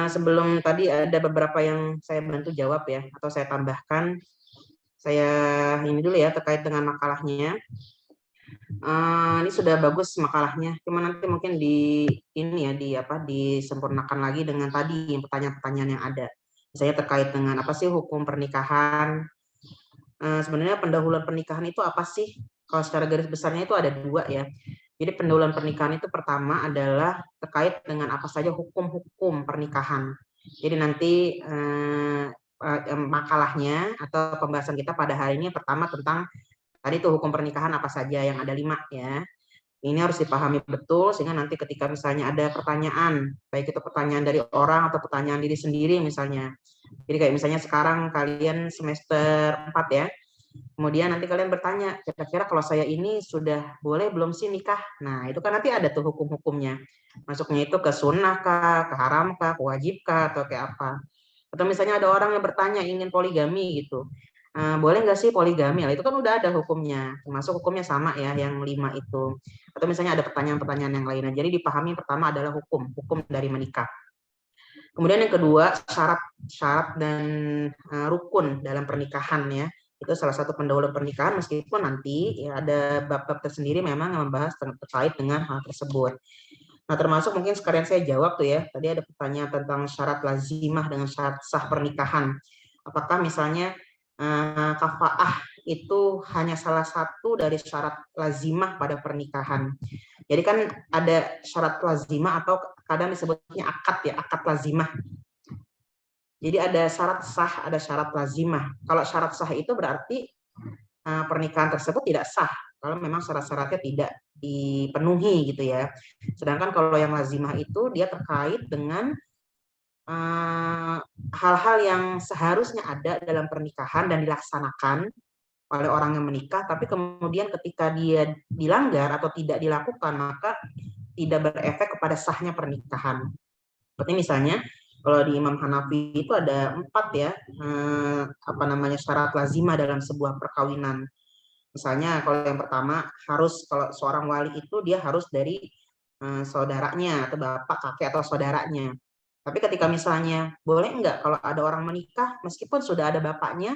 Sebelum tadi ada beberapa yang saya bantu jawab ya, atau saya tambahkan. Saya ini dulu ya terkait dengan makalahnya. Ini sudah bagus makalahnya, cuma nanti mungkin di ini ya disempurnakan lagi dengan tadi pertanyaan-pertanyaan yang ada. Misalnya terkait dengan apa sih hukum pernikahan. Sebenarnya pendahuluan pernikahan itu apa sih? Kalau secara garis besarnya itu ada dua ya. Jadi pendahuluan pernikahan itu pertama adalah terkait dengan apa saja hukum-hukum pernikahan. Jadi nanti makalahnya atau pembahasan kita pada hari ini pertama tentang tadi itu hukum pernikahan apa saja yang ada 5 ya. Ini harus dipahami betul sehingga nanti ketika misalnya ada pertanyaan, baik itu pertanyaan dari orang atau pertanyaan diri sendiri misalnya. Jadi kayak misalnya sekarang kalian semester 4 ya. Kemudian nanti kalian bertanya, kira-kira kalau saya ini sudah boleh belum sih nikah? Nah, itu kan nanti ada tuh hukum-hukumnya. Masuknya itu ke sunnah kah, ke haram kah, ke wajib kah, atau kayak apa. Atau misalnya ada orang yang bertanya ingin poligami gitu. Boleh nggak sih poligami? Nah, itu kan udah ada hukumnya, termasuk hukumnya sama ya, yang 5 itu. Atau misalnya ada pertanyaan-pertanyaan yang lainnya. Jadi dipahami pertama adalah hukum dari menikah. Kemudian yang kedua, syarat dan rukun dalam pernikahan ya. Itu salah satu pendahuluan pernikahan meskipun nanti ya ada bab-bab tersendiri memang yang membahas terkait dengan hal tersebut. Nah, termasuk mungkin sekalian saya jawab tuh ya. Tadi ada pertanyaan tentang syarat lazimah dengan syarat sah pernikahan. Apakah misalnya kafaah itu hanya salah satu dari syarat lazimah pada pernikahan. Jadi kan ada syarat lazimah atau kadang disebutnya akad ya, akad lazimah. Jadi ada syarat sah, ada syarat lazimah. Kalau syarat sah itu berarti pernikahan tersebut tidak sah kalau memang syarat-syaratnya tidak dipenuhi gitu ya. Sedangkan kalau yang lazimah itu dia terkait dengan hal-hal yang seharusnya ada dalam pernikahan dan dilaksanakan oleh orang yang menikah, tapi kemudian ketika dia dilanggar atau tidak dilakukan, maka tidak berefek kepada sahnya pernikahan. Seperti misalnya kalau di Imam Hanafi itu ada 4 ya syarat lazimah dalam sebuah perkawinan. Misalnya kalau yang pertama harus kalau seorang wali itu dia harus dari saudaranya atau bapak, kakek atau saudaranya. Tapi ketika misalnya boleh enggak kalau ada orang menikah meskipun sudah ada bapaknya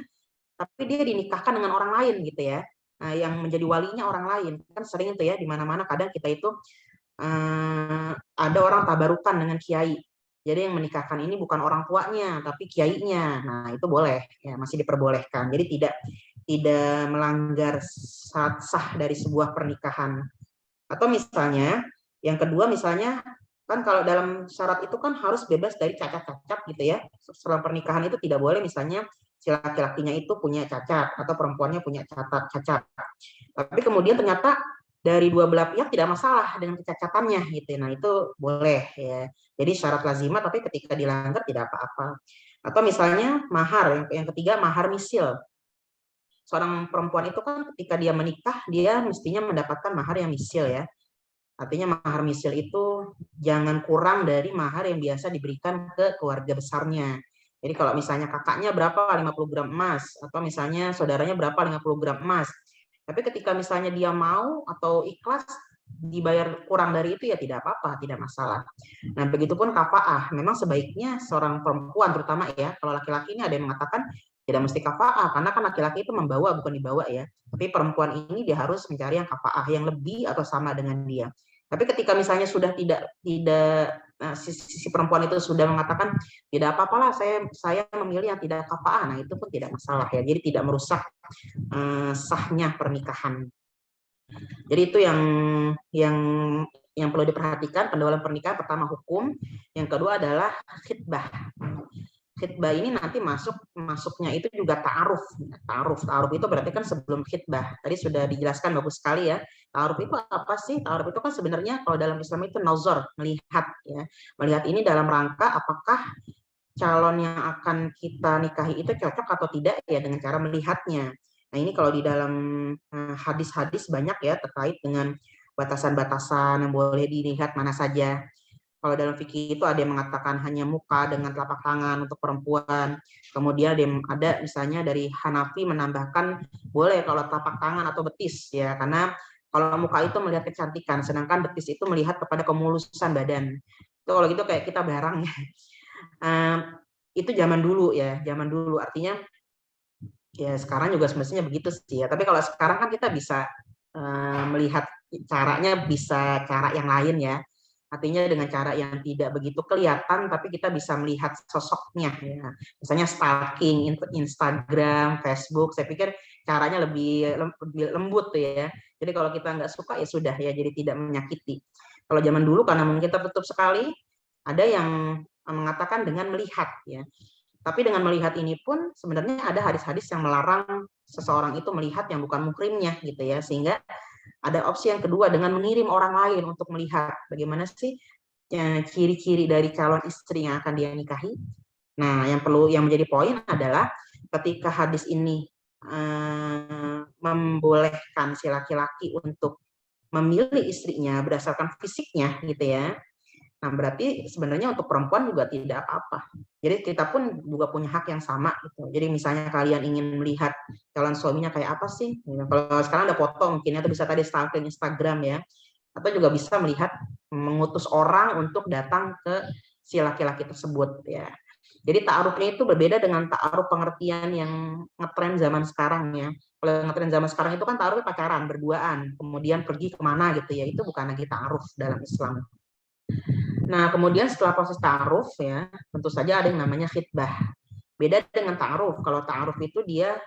tapi dia dinikahkan dengan orang lain gitu ya. Nah, yang menjadi walinya orang lain. Kan sering itu ya di mana-mana kadang kita itu ada orang tabarukan dengan kiai. Jadi yang menikahkan ini bukan orang tuanya tapi kiainya. Nah, itu boleh ya, masih diperbolehkan. Jadi tidak melanggar sah dari sebuah pernikahan. Atau misalnya yang kedua misalnya kan kalau dalam syarat itu kan harus bebas dari cacat-cacat gitu ya. Setelah pernikahan itu tidak boleh misalnya si laki-lakinya itu punya cacat atau perempuannya punya cacat. Tapi kemudian ternyata dari dua belah pihak tidak masalah dengan kecacatannya gitu. Nah, itu boleh ya. Jadi syarat lazimah tapi ketika dilanggar tidak apa-apa. Atau misalnya mahar, yang ketiga mahar misil. Seorang perempuan itu kan ketika dia menikah dia mestinya mendapatkan mahar yang misil ya. Artinya mahar misil itu jangan kurang dari mahar yang biasa diberikan ke keluarga besarnya. Jadi kalau misalnya kakaknya berapa 50 gram emas, atau misalnya saudaranya berapa 50 gram emas. Tapi ketika misalnya dia mau atau ikhlas dibayar kurang dari itu ya tidak apa-apa, tidak masalah. Nah, begitupun kafaah. Memang sebaiknya seorang perempuan terutama ya, kalau laki-laki ini ada yang mengatakan tidak mesti kafaah karena kan laki-laki itu membawa bukan dibawa ya. Tapi perempuan ini dia harus mencari yang kafaah yang lebih atau sama dengan dia. Tapi ketika misalnya sudah tidak si perempuan itu sudah mengatakan tidak apa-apalah saya memilih yang tidak kafaah, nah itu pun tidak masalah ya. Jadi tidak merusak sahnya pernikahan. Jadi itu yang yang perlu diperhatikan pendahuluan pernikahan. Pertama hukum, yang kedua adalah khitbah. Khitbah ini nanti masuknya itu juga ta'aruf itu berarti kan sebelum khitbah. Tadi sudah dijelaskan bagus sekali ya. Ta'aruf itu apa sih? Ta'aruf itu kan sebenarnya kalau dalam Islam itu nazar, melihat ya. Melihat ini dalam rangka apakah calon yang akan kita nikahi itu cocok atau tidak ya dengan cara melihatnya. Nah, ini kalau di dalam hadis-hadis banyak ya terkait dengan batasan-batasan yang boleh dilihat mana saja. Kalau dalam fikih itu ada yang mengatakan hanya muka dengan telapak tangan untuk perempuan. Kemudian ada misalnya dari Hanafi menambahkan boleh kalau telapak tangan atau betis ya, karena kalau muka itu melihat kecantikan, sedangkan betis itu melihat kepada kemulusan badan. Kalau gitu kayak kita barang ya. Itu zaman dulu ya, zaman dulu artinya ya sekarang juga semestinya begitu sih ya. Tapi kalau sekarang kan kita bisa melihat caranya bisa cara yang lain ya. Artinya dengan cara yang tidak begitu kelihatan, tapi kita bisa melihat sosoknya ya. Misalnya stalking Instagram, Facebook, saya pikir caranya lebih lembut tuh ya. Jadi kalau kita nggak suka ya sudah ya, jadi tidak menyakiti. Kalau zaman dulu karena mungkin tertutup sekali, ada yang mengatakan dengan melihat ya. Tapi dengan melihat ini pun sebenarnya ada hadis-hadis yang melarang seseorang itu melihat yang bukan muhrimnya gitu ya, sehingga ada opsi yang kedua dengan mengirim orang lain untuk melihat bagaimana sih ciri-ciri dari calon istri yang akan dia nikahi. Nah, yang menjadi poin adalah ketika hadis ini membolehkan si laki-laki untuk memilih istrinya berdasarkan fisiknya gitu ya. Nah, berarti sebenarnya untuk perempuan juga tidak apa-apa. Jadi kita pun juga punya hak yang sama gitu. Jadi misalnya kalian ingin melihat calon suaminya kayak apa sih? Kalau sekarang ada foto mungkin atau bisa tadi stalking Instagram ya. Atau juga bisa melihat mengutus orang untuk datang ke si laki-laki tersebut ya. Jadi ta'arufnya itu berbeda dengan ta'aruf pengertian yang ngetren zaman sekarang ya. Kalau ngetren zaman sekarang itu kan ta'aruf pacaran, berduaan, kemudian pergi kemana gitu ya. Itu bukan lagi ta'aruf dalam Islam. Nah, kemudian setelah proses ta'aruf ya, tentu saja ada yang namanya khitbah. Beda dengan ta'aruf. Kalau ta'aruf itu dia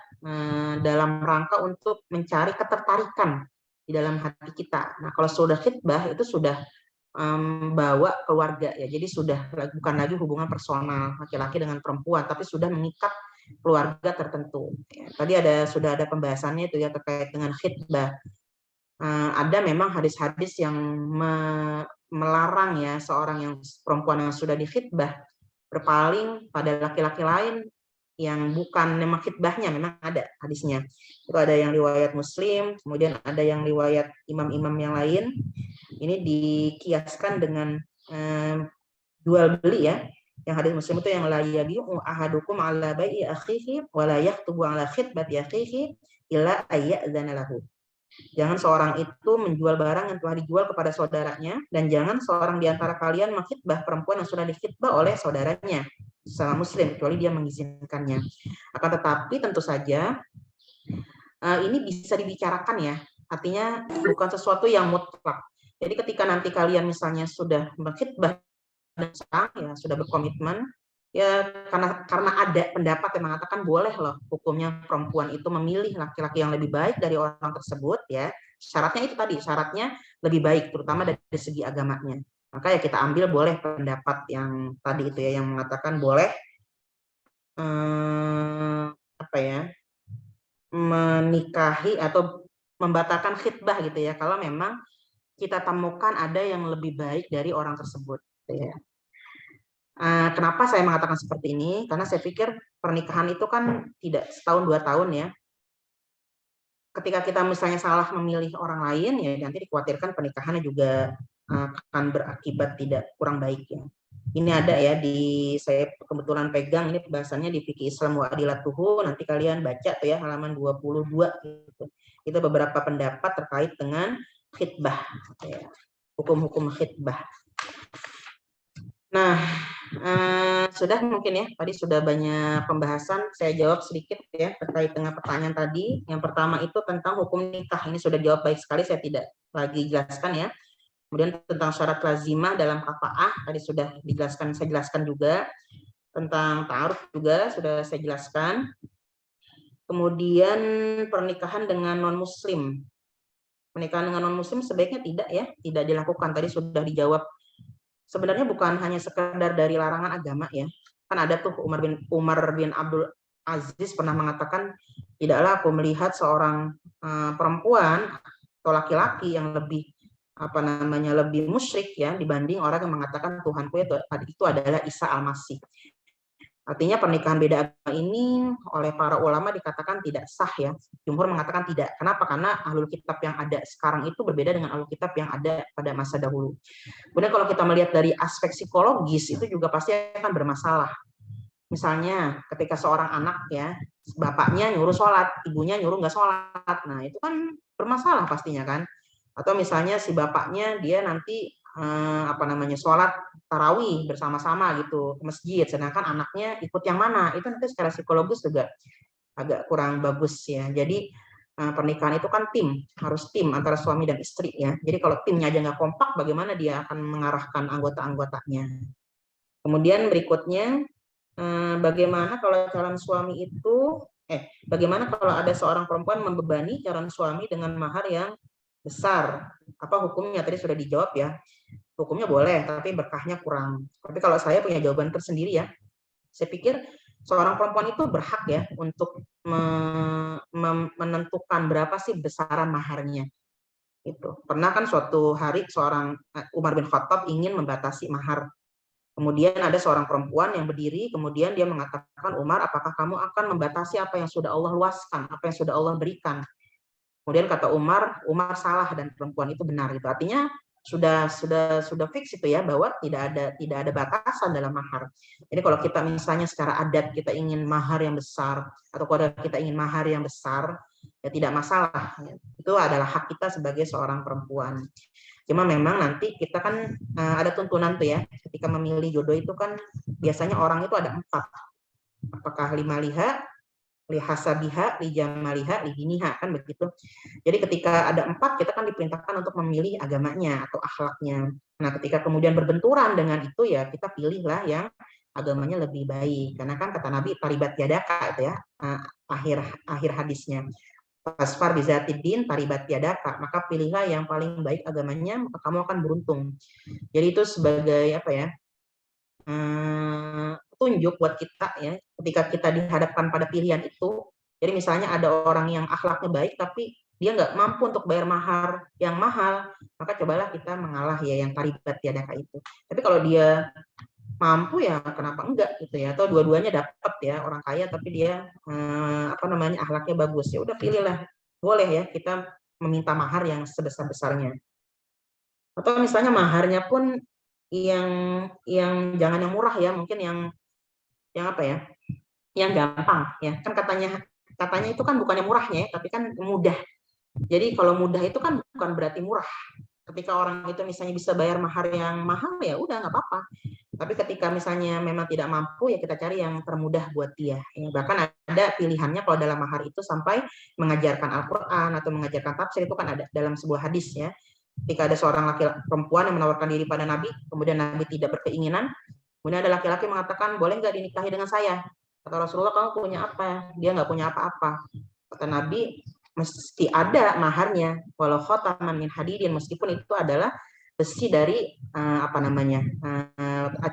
dalam rangka untuk mencari ketertarikan di dalam hati kita. Nah, kalau sudah khitbah itu sudah bawa keluarga ya. Jadi sudah bukan lagi hubungan personal laki-laki dengan perempuan, tapi sudah mengikat keluarga tertentu. Ya, tadi sudah ada pembahasannya itu ya terkait dengan khitbah. Ada memang hadis-hadis yang melarang ya seorang yang perempuan yang sudah dikhitbah berpaling pada laki-laki lain yang bukan memang khitbahnya, memang ada hadisnya. Itu ada yang riwayat Muslim, kemudian ada yang riwayat imam-imam yang lain. Ini dikiaskan dengan jual beli ya. Yang hadis Muslim itu yang la yabi'u ahadukum ala bai'i akhihi wa la yaktubu ala khitbati akhihi illa ayya'dzana lahu. Jangan seorang itu menjual barang yang telah dijual kepada saudaranya, dan jangan seorang di antara kalian mengkhitbah perempuan yang sudah dikhitbah oleh saudaranya, sesama muslim, kecuali dia mengizinkannya. Akan tetapi tentu saja ini bisa dibicarakan ya, artinya bukan sesuatu yang mutlak. Jadi ketika nanti kalian misalnya sudah mengkhitbah dan ya sudah berkomitmen, ya karena ada pendapat yang mengatakan boleh loh hukumnya perempuan itu memilih laki-laki yang lebih baik dari orang tersebut ya. Syaratnya itu tadi, syaratnya lebih baik terutama dari segi agamanya. Maka ya kita ambil boleh pendapat yang tadi itu ya, yang mengatakan boleh menikahi atau membatalkan khitbah gitu ya kalau memang kita temukan ada yang lebih baik dari orang tersebut gitu ya. Kenapa saya mengatakan seperti ini? Karena saya pikir pernikahan itu kan tidak setahun 2 tahun ya. Ketika kita misalnya salah memilih orang lain, ya nanti dikhawatirkan pernikahannya juga akan berakibat tidak kurang baik ya. Ini ada ya saya kebetulan pegang ini pembahasannya di Fikih Islam wa Adilatuhu, nanti kalian baca tuh ya halaman 22 gitu. Itu beberapa pendapat terkait dengan khitbah ya. Hukum-hukum khitbah. Nah, sudah mungkin ya, tadi sudah banyak pembahasan, saya jawab sedikit ya terkait dengan pertanyaan tadi. Yang pertama itu tentang hukum nikah, ini sudah jawab baik sekali, saya tidak lagi jelaskan ya. Kemudian tentang syarat lazimah dalam kafa'ah, tadi sudah dijelaskan, saya jelaskan juga. Tentang ta'aruf juga sudah saya jelaskan. Kemudian pernikahan dengan non-muslim. Pernikahan dengan non-muslim sebaiknya tidak ya, tidak dilakukan, tadi sudah dijawab. Sebenarnya bukan hanya sekedar dari larangan agama ya. Kan ada tuh Umar bin Abdul Aziz pernah mengatakan, tidaklah aku melihat seorang perempuan atau laki-laki yang lebih lebih musyrik ya dibanding orang yang mengatakan Tuhanku itu adalah Isa Al-Masih. Artinya pernikahan beda agama ini oleh para ulama dikatakan tidak sah ya. Jumhur mengatakan tidak. Kenapa? Karena ahlul kitab yang ada sekarang itu berbeda dengan ahlul kitab yang ada pada masa dahulu. Kemudian kalau kita melihat dari aspek psikologis itu juga pasti akan bermasalah. Misalnya ketika seorang anak ya, bapaknya nyuruh sholat, ibunya nyuruh nggak sholat. Nah itu kan bermasalah pastinya kan. Atau misalnya si bapaknya dia nanti apa namanya, sholat tarawih bersama-sama gitu ke masjid, sedangkan anaknya ikut yang mana, itu nanti secara psikologis juga agak kurang bagus ya. Jadi pernikahan itu kan tim, harus tim antara suami dan istri ya. Jadi kalau timnya aja nggak kompak, bagaimana dia akan mengarahkan anggota-anggotanya. Kemudian berikutnya, bagaimana kalau calon suami itu, bagaimana kalau ada seorang perempuan membebani calon suami dengan mahar yang besar? Apa hukumnya? Tadi sudah dijawab ya. Hukumnya boleh, tapi berkahnya kurang. Tapi kalau saya punya jawaban tersendiri ya. Saya pikir seorang perempuan itu berhak ya untuk menentukan berapa sih besaran maharnya. Itu. Pernah kan suatu hari seorang Umar bin Khattab ingin membatasi mahar. Kemudian ada seorang perempuan yang berdiri, kemudian dia mengatakan, Umar, apakah kamu akan membatasi apa yang sudah Allah luaskan, apa yang sudah Allah berikan? Kemudian kata Umar salah dan perempuan itu benar. Itu artinya sudah fix itu ya, bahwa tidak ada batasan dalam mahar. Jadi kalau kita misalnya secara adat kita ingin mahar yang besar, atau kalau kita ingin mahar yang besar, ya tidak masalah. Itu adalah hak kita sebagai seorang perempuan. Cuma memang nanti kita kan ada tuntunan tuh ya, ketika memilih jodoh itu kan biasanya orang itu ada 4. Apakah 5 liha, lihasabiha, lijamaliha, lidiniha, kan begitu. Jadi ketika ada 4, kita kan diperintahkan untuk memilih agamanya atau akhlaknya. Nah ketika kemudian berbenturan dengan itu ya kita pilihlah yang agamanya lebih baik. Karena kan kata Nabi, taribat yadaka itu ya, akhir hadisnya. Fasfar bizatidin taribat yadaka, maka pilihlah yang paling baik agamanya, maka kamu akan beruntung. Jadi itu sebagai apa ya, petunjuk buat kita ya, ketika kita dihadapkan pada pilihan itu. Jadi misalnya ada orang yang akhlaknya baik tapi dia nggak mampu untuk bayar mahar yang mahal, maka cobalah kita mengalah ya yang taribat yadaka itu. Tapi kalau dia mampu ya kenapa enggak gitu ya, atau dua-duanya dapat ya, orang kaya tapi dia akhlaknya bagus, ya udah pilihlah, boleh ya kita meminta mahar yang sebesar-besarnya. Atau misalnya maharnya pun yang jangan yang murah ya, mungkin yang apa ya, yang gampang ya, kan katanya itu kan bukannya murahnya ya, tapi kan mudah. Jadi kalau mudah itu kan bukan berarti murah. Ketika orang itu misalnya bisa bayar mahar yang mahal ya udah nggak apa-apa. Tapi ketika misalnya memang tidak mampu ya kita cari yang termudah buat dia. Ya, bahkan ada pilihannya kalau dalam mahar itu sampai mengajarkan Al-Quran atau mengajarkan tafsir, itu kan ada dalam sebuah hadis ya. Ketika ada seorang perempuan yang menawarkan diri pada Nabi, kemudian Nabi tidak berkeinginan, kemudian ada laki-laki mengatakan, boleh nggak dinikahi dengan saya? Kata Rasulullah, kamu punya apa? Dia nggak punya apa-apa. Kata Nabi, mesti ada maharnya, walau khotaman min hadidin, meskipun itu adalah besi dari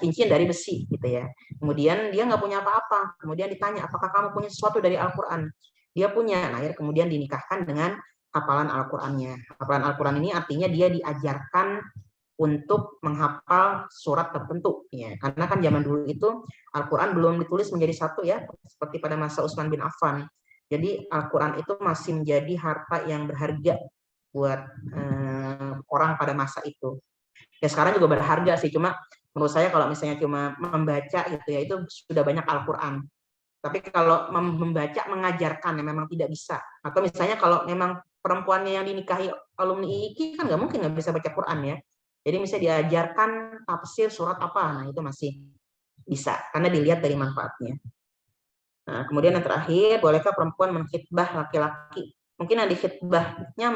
cincin dari besi gitu ya. Kemudian dia nggak punya apa-apa, kemudian ditanya apakah kamu punya sesuatu dari Al-Quran? Dia punya. Nah, akhirnya kemudian dinikahkan dengan hafalan Al-Qurannya. Hafalan Al-Quran ini artinya dia diajarkan untuk menghafal surat tertentu ya, karena kan zaman dulu itu Al-Quran belum ditulis menjadi satu ya, seperti pada masa Utsman bin Affan. Jadi Al-Quran itu masih menjadi harta yang berharga buat orang pada masa itu. Ya sekarang juga berharga sih, cuma menurut saya kalau misalnya cuma membaca gitu ya, itu sudah banyak Al-Quran. Tapi kalau membaca mengajarkan ya memang tidak bisa. Atau misalnya kalau memang perempuannya yang dinikahi alumni IIKI kan nggak mungkin nggak bisa baca Quran ya. Jadi misalnya diajarkan tafsir surat apa, nah itu masih bisa karena dilihat dari manfaatnya. Nah, kemudian yang terakhir, bolehkah perempuan mengkhitbah laki-laki? Mungkin yang dikhitbahnya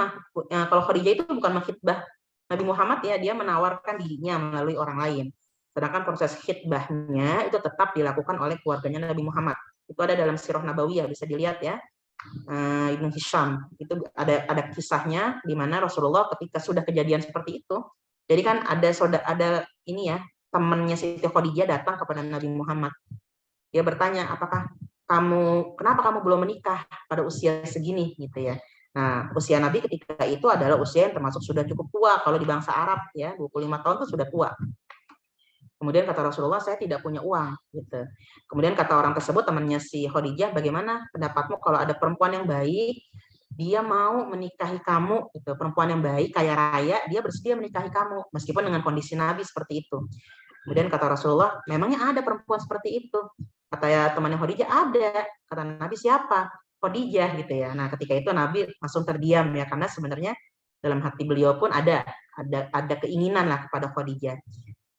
kalau Khadijah itu bukan mengkhitbah Nabi Muhammad ya, dia menawarkan dirinya melalui orang lain. Sedangkan proses khitbahnya itu tetap dilakukan oleh keluarganya Nabi Muhammad. Itu ada dalam Sirah Nabawiyah, bisa dilihat ya. Ibnu Hisham itu ada kisahnya di mana Rasulullah ketika sudah kejadian seperti itu, jadi kan ada ini ya, temannya Siti Khadijah datang kepada Nabi Muhammad. Dia bertanya, kenapa kamu belum menikah pada usia segini gitu ya. Nah, usia Nabi ketika itu adalah usia yang termasuk sudah cukup tua. Kalau di bangsa Arab ya, 25 tahun itu sudah tua. Kemudian kata Rasulullah, saya tidak punya uang gitu. Kemudian kata orang tersebut, temannya si Khadijah, bagaimana pendapatmu kalau ada perempuan yang baik, dia mau menikahi kamu gitu, perempuan yang baik, kaya raya, dia bersedia menikahi kamu meskipun dengan kondisi Nabi seperti itu. Kemudian kata Rasulullah, memangnya ada perempuan seperti itu? Kata ya temannya Khadijah, ada. Kata Nabi, siapa? Khadijah gitu ya. Nah ketika itu Nabi langsung terdiam ya, karena sebenarnya dalam hati beliau pun ada keinginan lah kepada Khadijah.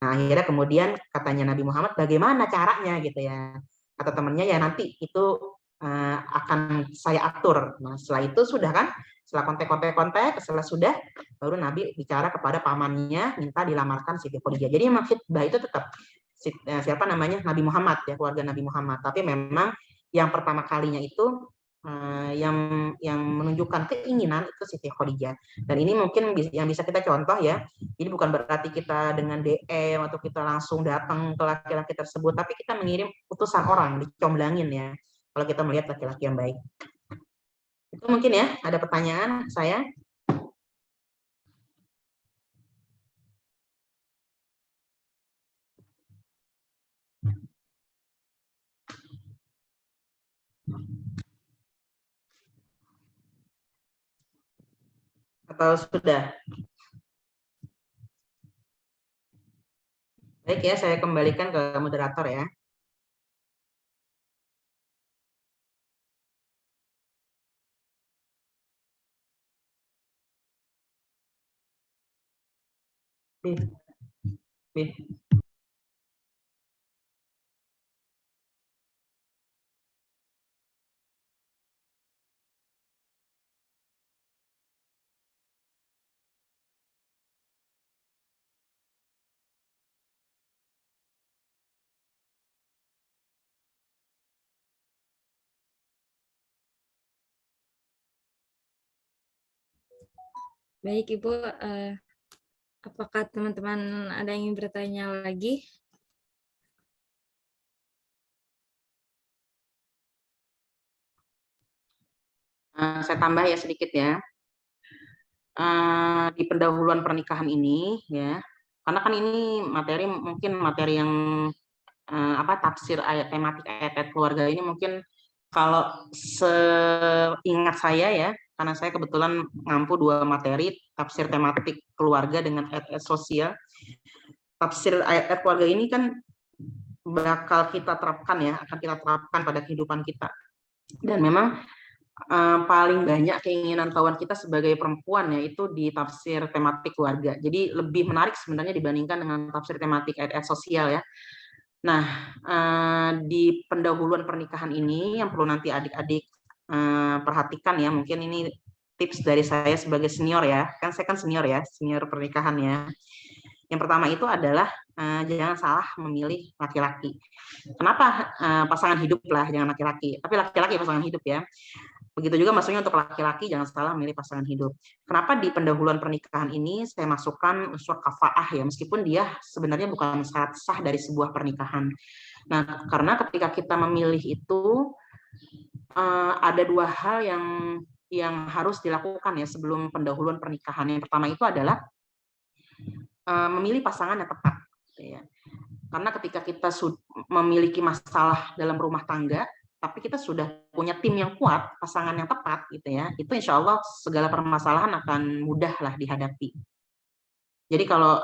Nah, akhirnya kemudian katanya Nabi Muhammad, bagaimana caranya gitu ya. Kata temannya, ya nanti itu akan saya atur. Nah, setelah itu sudah kan, setelah kontak, setelah sudah, baru Nabi bicara kepada pamannya, minta dilamarkan Siti Khadijah. Jadi memang khitbah itu tetap siapa namanya, Nabi Muhammad ya, keluarga Nabi Muhammad. Tapi memang yang pertama kalinya itu yang menunjukkan keinginan itu Siti Khadijah. Dan ini mungkin yang bisa kita contoh ya. Jadi bukan berarti kita dengan DM atau kita langsung datang ke laki-laki tersebut, tapi kita mengirim utusan orang, dicomblangin ya. Kalau kita melihat laki-laki yang baik. Itu mungkin ya, ada pertanyaan saya. Atau sudah? Baik ya, saya kembalikan ke moderator ya. Baik Ibu, apakah teman-teman ada yang ingin bertanya lagi? Saya tambah ya sedikit ya. Di pendahuluan pernikahan ini ya, karena kan ini mungkin materi yang tafsir ayat tematik ayat-ayat keluarga ini mungkin kalau seingat saya ya, karena saya kebetulan ngampu 2 materi tafsir tematik keluarga dengan ayat-ayat sosial. Tafsir ayat-ayat keluarga ini kan bakal kita terapkan ya, akan kita terapkan pada kehidupan kita. Dan memang paling banyak keinginan kawan kita sebagai perempuan yaitu di tafsir tematik keluarga. Jadi lebih menarik sebenarnya dibandingkan dengan tafsir tematik ayat-ayat sosial ya. Nah, di pendahuluan pernikahan ini yang perlu nanti adik-adik perhatikan ya, mungkin ini tips dari saya sebagai senior ya, kan saya kan senior ya, senior pernikahan ya. Yang pertama itu adalah jangan salah memilih laki-laki. Kenapa pasangan hidup lah, jangan laki-laki, tapi laki-laki pasangan hidup ya. Begitu juga maksudnya untuk laki-laki jangan salah memilih pasangan hidup. Kenapa di pendahuluan pernikahan ini saya masukkan unsur kafaah ya, meskipun dia sebenarnya bukan syarat sah dari sebuah pernikahan. Nah, karena ketika kita memilih itu ada 2 hal yang harus dilakukan ya sebelum pendahuluan pernikahan. Yang pertama itu adalah memilih pasangan yang tepat. Gitu ya. Karena ketika kita memiliki masalah dalam rumah tangga, tapi kita sudah punya tim yang kuat, pasangan yang tepat gitu ya, itu insya Allah segala permasalahan akan mudah lah dihadapi. Jadi kalau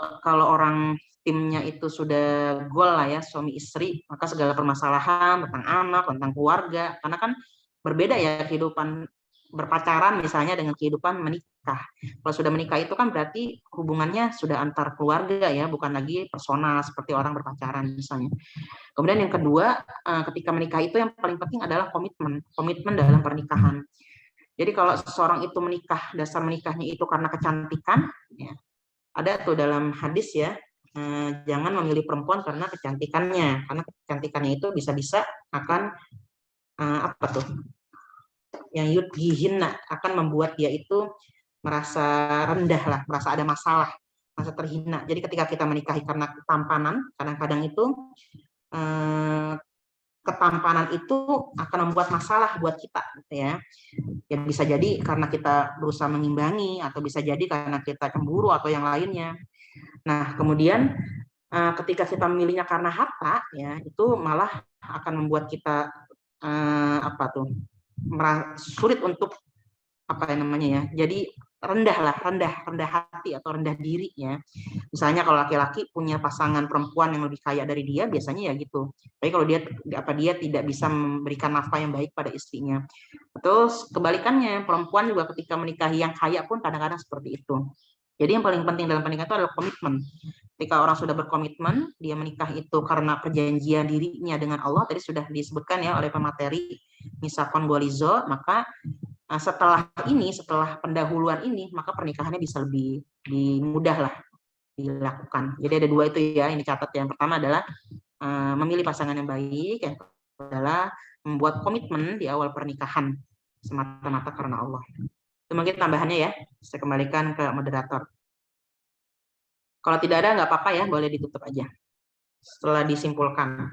orang timnya itu sudah goal lah ya, suami istri, maka segala permasalahan tentang anak, tentang keluarga, karena kan berbeda ya kehidupan berpacaran misalnya dengan kehidupan menikah. Kalau sudah menikah itu kan berarti hubungannya sudah antar keluarga ya, bukan lagi personal seperti orang berpacaran misalnya. Kemudian yang kedua, ketika menikah itu yang paling penting adalah komitmen dalam pernikahan. Jadi kalau seseorang itu menikah, dasar menikahnya itu karena kecantikan, ya, ada tuh dalam hadis ya, jangan memilih perempuan karena kecantikannya, karena kecantikannya itu bisa-bisa akan apa tuh, yang yudhihinna, akan membuat dia itu merasa rendah lah, merasa ada masalah, merasa terhina. Jadi ketika kita menikahi karena ketampanan, kadang-kadang itu ketampanan itu akan membuat masalah buat kita gitu ya. Ya bisa jadi karena kita berusaha mengimbangi, atau bisa jadi karena kita cemburu atau yang lainnya. Nah, kemudian ketika kita memilihnya karena harta ya, itu malah akan membuat kita sulit untuk apa namanya ya. Jadi rendah hati atau rendah diri ya. Misalnya kalau laki-laki punya pasangan perempuan yang lebih kaya dari dia, biasanya ya gitu. Tapi kalau dia tidak bisa memberikan nafkah yang baik pada istrinya. Terus kebalikannya, perempuan juga ketika menikahi yang kaya pun kadang-kadang seperti itu. Jadi yang paling penting dalam pernikahan itu adalah komitmen. Ketika orang sudah berkomitmen, dia menikah itu karena perjanjian dirinya dengan Allah, tadi sudah disebutkan ya oleh pemateri, misakon gualizo, maka setelah pendahuluan ini, maka pernikahannya bisa lebih mudah lah dilakukan. Jadi ada dua itu ya, ini catat. Yang pertama adalah memilih pasangan yang baik, yang kedua adalah membuat komitmen di awal pernikahan semata-mata karena Allah. Itu mungkin tambahannya ya, saya kembalikan ke moderator. Kalau tidak ada nggak apa-apa ya, boleh ditutup aja setelah disimpulkan.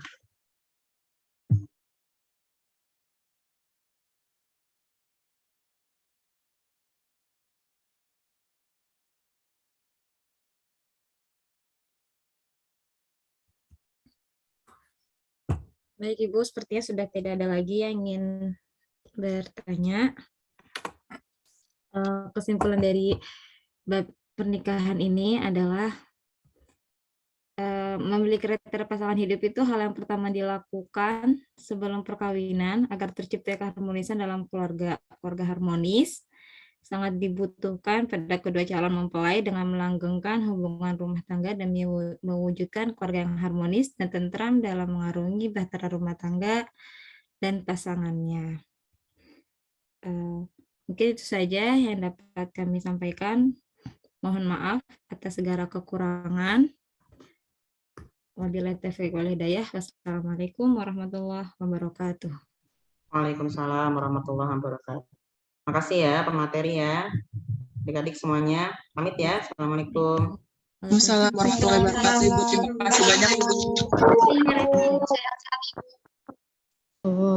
Baik Ibu, sepertinya sudah tidak ada lagi yang ingin bertanya. Kesimpulan dari bab pernikahan ini adalah memilih kriteria pasangan hidup itu hal yang pertama dilakukan sebelum perkawinan agar tercipta keharmonisan dalam keluarga harmonis. Sangat dibutuhkan pada kedua calon mempelai dengan melanggengkan hubungan rumah tangga dan mewujudkan keluarga yang harmonis dan tentram dalam mengarungi bahtera rumah tangga dan pasangannya. Mungkin itu saja yang dapat kami sampaikan. Mohon maaf atas segala kekurangan. Wabillahi taufiq wal hidayah. Wassalamualaikum warahmatullahi wabarakatuh. Waalaikumsalam warahmatullahi wabarakatuh. Makasih ya pemateri ya. Adik-adik semuanya. Pamit ya. Assalamualaikum. Wassalamualaikum warahmatullahi wabarakatuh. Ibu, terima kasih banyak Ibu. Sehat-sehat Ibu.